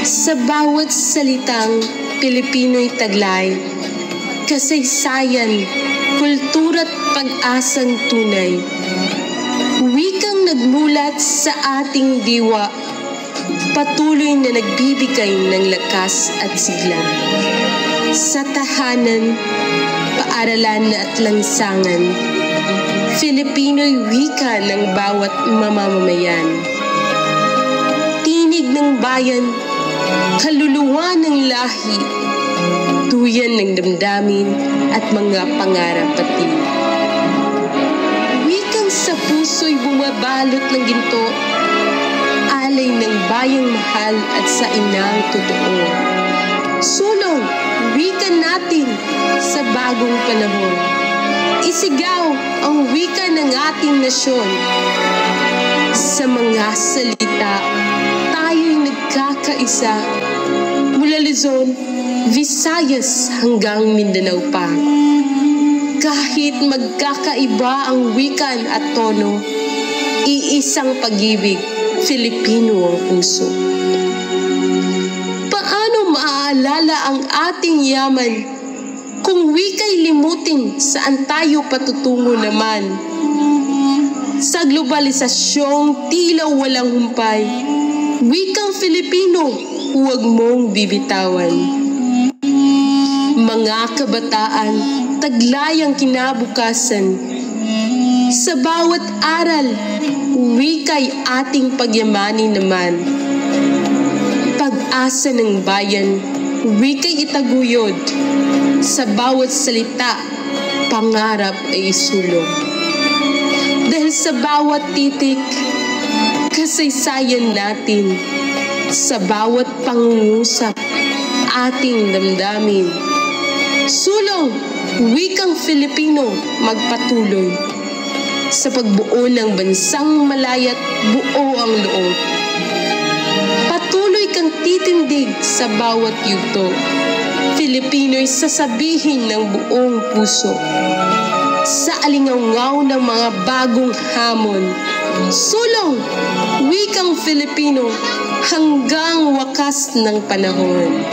Sa bawat salitang Pilipino'y taglay, kasaysayan, kultura't pag-asang tunay. Wikang nagmulat sa ating diwa, patuloy na nagbibigay ng lakas at sigla. Sa tahanan, paaralan at lansangan, Filipino'y wika ng bawat mamamayan. Tinig ng bayan, kaluluwa ng lahi, tuyan ng damdamin at mga pangarap pati. Wikang sa puso'y bumabalot ng ginto, alay ng bayang mahal at sa inang totoo. Sulong, wika natin sa bagong panahon. Isigaw ang wika ng ating nasyon. Sa mga salita, tayo'y nagkakaisa. Mula Luzon, Visayas hanggang Mindanao pa. Kahit magkakaiba ang wikan at tono, iisang pag-ibig, Filipino ang puso. Paano maaalala ang ating yaman kung wika'y limutin, saan tayo patutungo naman? Sa globalisasyong tila walang humpay, wikang Filipino, huwag mong bibitawan. Mga kabataan, taglay ang kinabukasan. Sa bawat aral, wika'y ating pagyamanin naman. Pag-asa ng bayan, wika'y itaguyod. Sa bawat salita, pangarap ay isulong. Dahil sa bawat titik, kasaysayan natin. Sa bawat pangungusap, ating damdamin. Sulong, wikang Filipino, magpatuloy. Sa pagbuo ng bansang malayat, buo ang loob. Patuloy kang titindig sa bawat yugto. Filipino'y sasabihin ng buong puso. Sa alingaw-ngaw ng mga bagong hamon, sulong, wikang Filipino, hanggang wakas ng panahon.